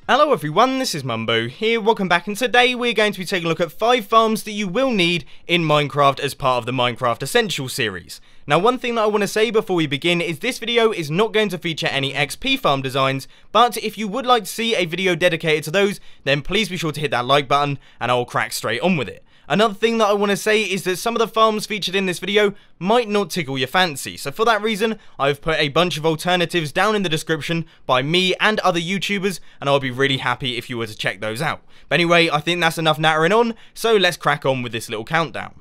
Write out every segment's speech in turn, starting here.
Hello everyone, this is Mumbo here, welcome back, and today we're going to be taking a look at 5 farms that you will need in Minecraft as part of the Minecraft Essentials series. Now one thing that I want to say before we begin is this video is not going to feature any XP farm designs, but if you would like to see a video dedicated to those, then please be sure to hit that like button and I'll crack straight on with it. Another thing that I want to say is that some of the farms featured in this video might not tickle your fancy, so for that reason, I've put a bunch of alternatives down in the description by me and other YouTubers, and I'll be really happy if you were to check those out. But anyway, I think that's enough nattering on, so let's crack on with this little countdown.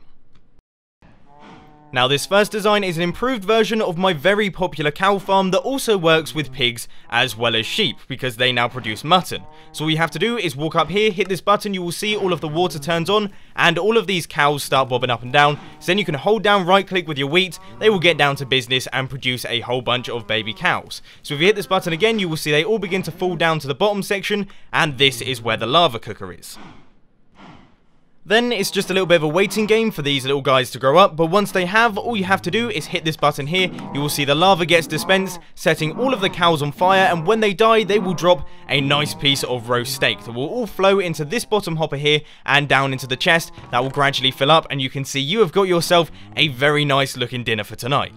Now this first design is an improved version of my very popular cow farm that also works with pigs as well as sheep because they now produce mutton. So all you have to do is walk up here, hit this button, you will see all of the water turns on and all of these cows start bobbing up and down. So then you can hold down right click with your wheat, they will get down to business and produce a whole bunch of baby cows. So if you hit this button again, you will see they all begin to fall down to the bottom section, and this is where the lava cooker is. Then it's just a little bit of a waiting game for these little guys to grow up, but once they have, all you have to do is hit this button here. You will see the lava gets dispensed, setting all of the cows on fire, and when they die, they will drop a nice piece of roast steak that will all flow into this bottom hopper here and down into the chest. That will gradually fill up, and you can see you have got yourself a very nice looking dinner for tonight.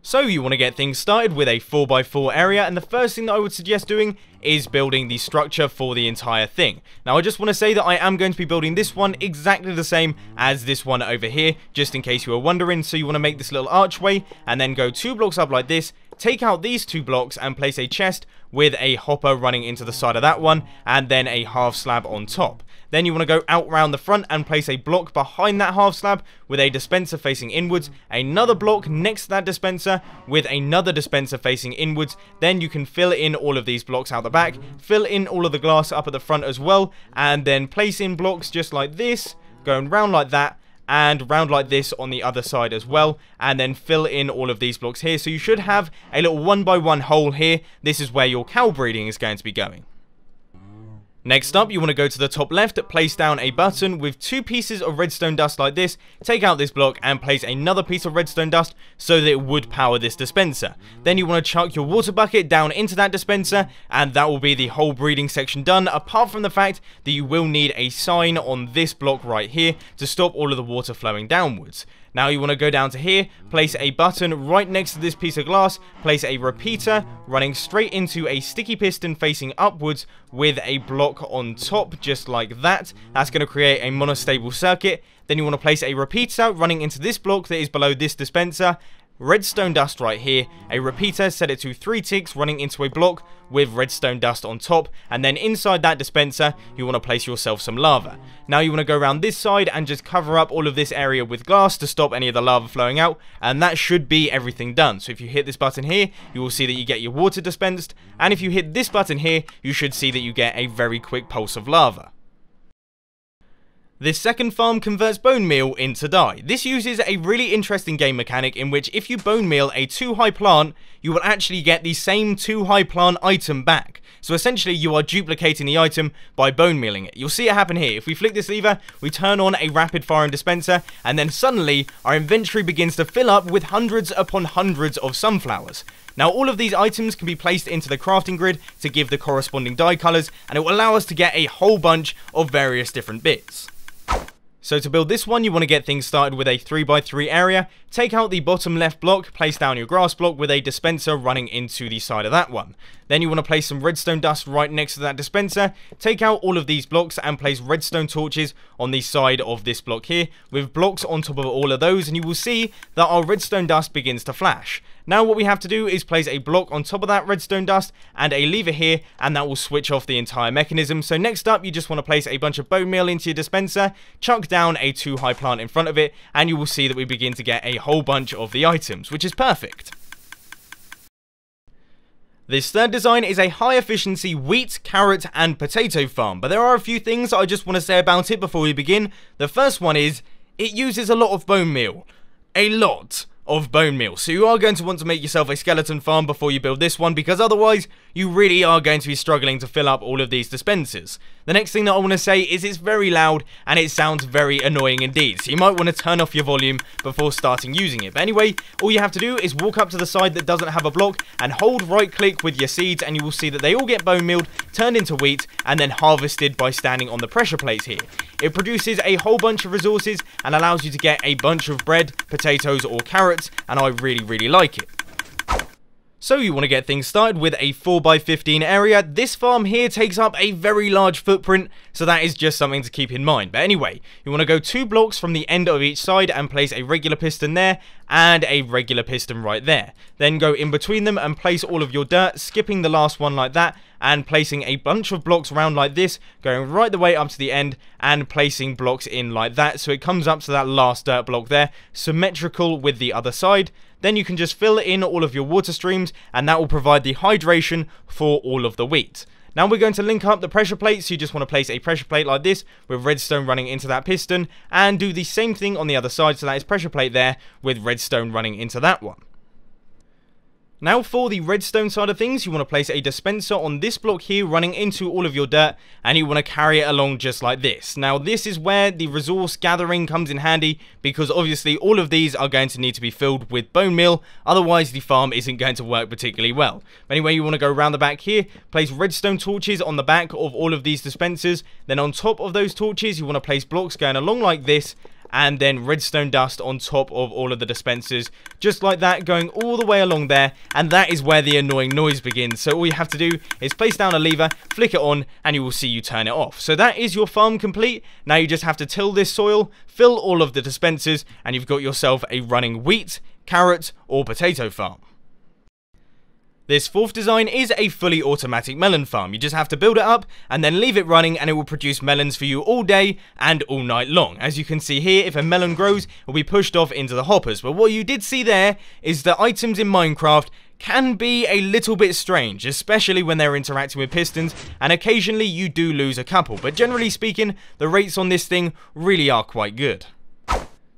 So you want to get things started with a 4x4 area, and the first thing that I would suggest doing is building the structure for the entire thing. Now I just want to say that I am going to be building this one exactly the same as this one over here, just in case you were wondering. So you want to make this little archway and then go 2 blocks up like this, take out these 2 blocks and place a chest with a hopper running into the side of that one, and then a half slab on top. Then you want to go out round the front and place a block behind that half slab with a dispenser facing inwards, another block next to that dispenser with another dispenser facing inwards. Then you can fill in all of these blocks out the back, fill in all of the glass up at the front as well, and then place in blocks just like this, going round like that, and round like this on the other side as well, and then fill in all of these blocks here. So you should have a little 1x1 hole here. This is where your cow breeding is going to be going. Next up, you want to go to the top left, place down a button with 2 pieces of redstone dust like this, take out this block and place another piece of redstone dust so that it would power this dispenser. Then you want to chuck your water bucket down into that dispenser, and that will be the whole breeding section done, apart from the fact that you will need a sign on this block right here to stop all of the water flowing downwards. Now you want to go down to here, place a button right next to this piece of glass, place a repeater running straight into a sticky piston facing upwards with a block on top just like that. That's going to create a monostable circuit. Then you want to place a repeater running into this block that is below this dispenser, redstone dust right here, a repeater, set it to 3 ticks running into a block with redstone dust on top, and then inside that dispenser you want to place yourself some lava. Now you want to go around this side and just cover up all of this area with glass to stop any of the lava flowing out, and that should be everything done. So if you hit this button here, you will see that you get your water dispensed, and if you hit this button here, you should see that you get a very quick pulse of lava. This second farm converts bone meal into dye. This uses a really interesting game mechanic in which if you bone meal a 2 high plant, you will actually get the same 2 high plant item back. So essentially you are duplicating the item by bone mealing it. You'll see it happen here. If we flick this lever, we turn on a rapid firing dispenser, and then suddenly our inventory begins to fill up with hundreds upon hundreds of sunflowers. Now all of these items can be placed into the crafting grid to give the corresponding dye colours, and it will allow us to get a whole bunch of various different bits. So to build this one, you want to get things started with a 3x3 area. Take out the bottom left block, place down your grass block with a dispenser running into the side of that one. Then you want to place some redstone dust right next to that dispenser. Take out all of these blocks and place redstone torches on the side of this block here, with blocks on top of all of those, and you will see that our redstone dust begins to flash. Now what we have to do is place a block on top of that redstone dust and a lever here, and that will switch off the entire mechanism. So next up, you just want to place a bunch of bone meal into your dispenser, chuck down a 2 high plant in front of it, and you will see that we begin to get a whole bunch of the items, which is perfect. This third design is a high efficiency wheat, carrot and potato farm, but there are a few things I just want to say about it before we begin. The first one is, it uses a lot of bone meal. A lot of bone meal. So you are going to want to make yourself a skeleton farm before you build this one, because otherwise you really are going to be struggling to fill up all of these dispensers. The next thing that I want to say is it's very loud and it sounds very annoying indeed, so you might want to turn off your volume before starting using it. But anyway, all you have to do is walk up to the side that doesn't have a block and hold right click with your seeds, and you will see that they all get bone mealed turned into wheat, and then harvested by standing on the pressure plates here. It produces a whole bunch of resources and allows you to get a bunch of bread, potatoes, or carrots, and I really like it. So you want to get things started with a 4x15 area. This farm here takes up a very large footprint, so that is just something to keep in mind. But anyway, you want to go 2 blocks from the end of each side and place a regular piston there and a regular piston right there. Then go in between them and place all of your dirt, skipping the last one like that, and placing a bunch of blocks around like this, going right the way up to the end and placing blocks in like that, so it comes up to that last dirt block there, symmetrical with the other side. Then you can just fill in all of your water streams, and that will provide the hydration for all of the wheat. Now we're going to link up the pressure plates, so you just want to place a pressure plate like this with redstone running into that piston, and do the same thing on the other side, so that is pressure plate there with redstone running into that one. Now for the redstone side of things, you want to place a dispenser on this block here running into all of your dirt, and you want to carry it along just like this. Now this is where the resource gathering comes in handy, because obviously all of these are going to need to be filled with bone meal, otherwise the farm isn't going to work particularly well. But anyway, you want to go around the back here, place redstone torches on the back of all of these dispensers, then on top of those torches you want to place blocks going along like this, and then redstone dust on top of all of the dispensers, just like that, going all the way along there, and that is where the annoying noise begins. So all you have to do is place down a lever, flick it on, and you will see you turn it off. So that is your farm complete. Now you just have to till this soil, fill all of the dispensers, and you've got yourself a running wheat, carrot, or potato farm. This fourth design is a fully automatic melon farm. You just have to build it up and then leave it running, and it will produce melons for you all day and all night long. As you can see here, if a melon grows, it will be pushed off into the hoppers. But what you did see there is that items in Minecraft can be a little bit strange, especially when they're interacting with pistons, and occasionally you do lose a couple. But generally speaking, the rates on this thing really are quite good.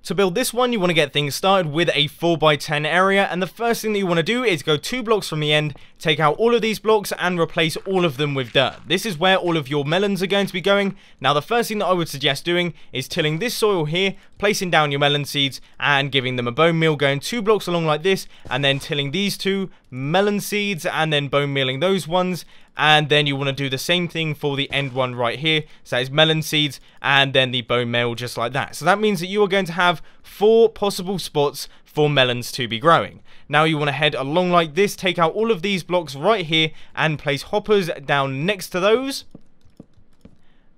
To build this one, you want to get things started with a 4x10 area, and the first thing that you want to do is go 2 blocks from the end, take out all of these blocks and replace all of them with dirt. This is where all of your melons are going to be going. Now the first thing that I would suggest doing is tilling this soil here, placing down your melon seeds and giving them a bone meal, going 2 blocks along like this, and then tilling these 2 melon seeds and then bone mealing those ones. And then you want to do the same thing for the end one right here. So that is melon seeds and then the bone meal just like that. So that means that you are going to have 4 possible spots for melons to be growing. Now you want to head along like this, take out all of these blocks right here and place hoppers down next to those.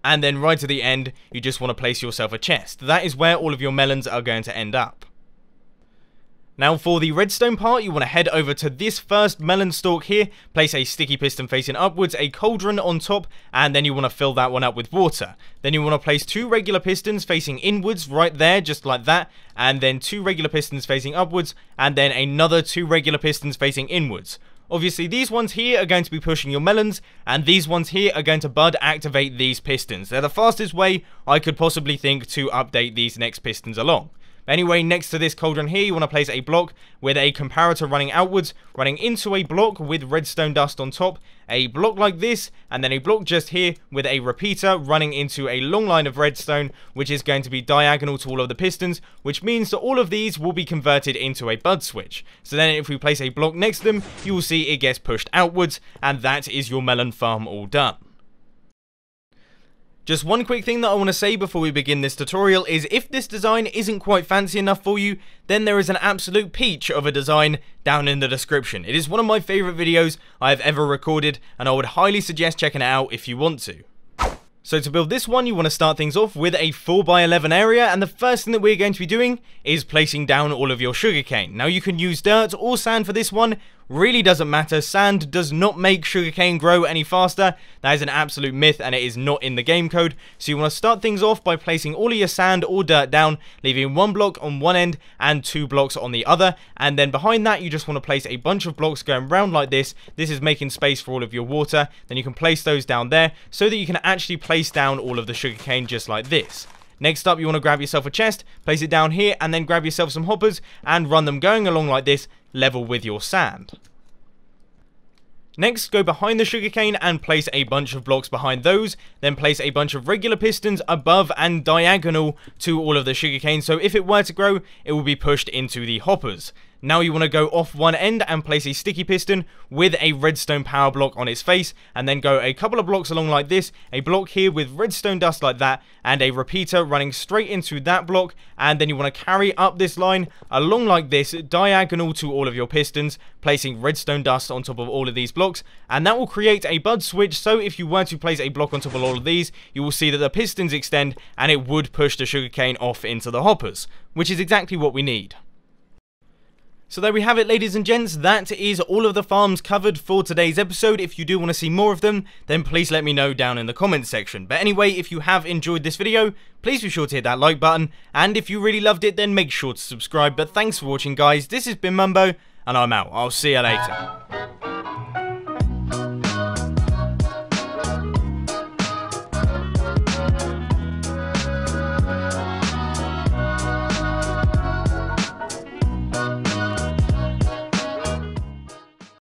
And then right at the end, you just want to place yourself a chest. That is where all of your melons are going to end up. Now for the redstone part, you want to head over to this first melon stalk here, place a sticky piston facing upwards, a cauldron on top, and then you want to fill that one up with water. Then you want to place 2 regular pistons facing inwards right there, just like that, and then 2 regular pistons facing upwards, and then another 2 regular pistons facing inwards. Obviously these ones here are going to be pushing your melons, and these ones here are going to bud activate these pistons. They're the fastest way I could possibly think to update these next pistons along. Anyway, next to this cauldron here, you want to place a block with a comparator running outwards, running into a block with redstone dust on top, a block like this, and then a block just here with a repeater running into a long line of redstone, which is going to be diagonal to all of the pistons, which means that all of these will be converted into a bud switch. So then if we place a block next to them, you will see it gets pushed outwards, and that is your melon farm all done. Just one quick thing that I want to say before we begin this tutorial is if this design isn't quite fancy enough for you, then there is an absolute peach of a design down in the description. It is one of my favourite videos I have ever recorded, and I would highly suggest checking it out if you want to. So to build this one, you want to start things off with a 4x11 area, and the first thing that we're going to be doing is placing down all of your sugarcane. Now you can use dirt or sand for this one, really doesn't matter. Sand does not make sugarcane grow any faster. That is an absolute myth and it is not in the game code. So you want to start things off by placing all of your sand or dirt down, leaving 1 block on one end and 2 blocks on the other, and then behind that you just want to place a bunch of blocks going round like this. This is making space for all of your water. Then you can place those down there so that you can actually place down all of the sugarcane just like this. Next up, you want to grab yourself a chest, place it down here, and then grab yourself some hoppers and run them going along like this, level with your sand. Next, go behind the sugarcane and place a bunch of blocks behind those, then place a bunch of regular pistons above and diagonal to all of the sugarcane, so if it were to grow, it will be pushed into the hoppers. Now you want to go off one end and place a sticky piston with a redstone power block on its face, and then go a couple of blocks along like this, a block here with redstone dust like that, and a repeater running straight into that block, and then you want to carry up this line along like this, diagonal to all of your pistons, placing redstone dust on top of all of these blocks, and that will create a bud switch. So if you were to place a block on top of all of these, you will see that the pistons extend and it would push the sugarcane off into the hoppers, which is exactly what we need. So there we have it, ladies and gents. That is all of the farms covered for today's episode. If you do want to see more of them, then please let me know down in the comments section. But anyway, if you have enjoyed this video, please be sure to hit that like button, and if you really loved it, then make sure to subscribe. But thanks for watching, guys. This has been Mumbo, and I'm out. I'll see you later.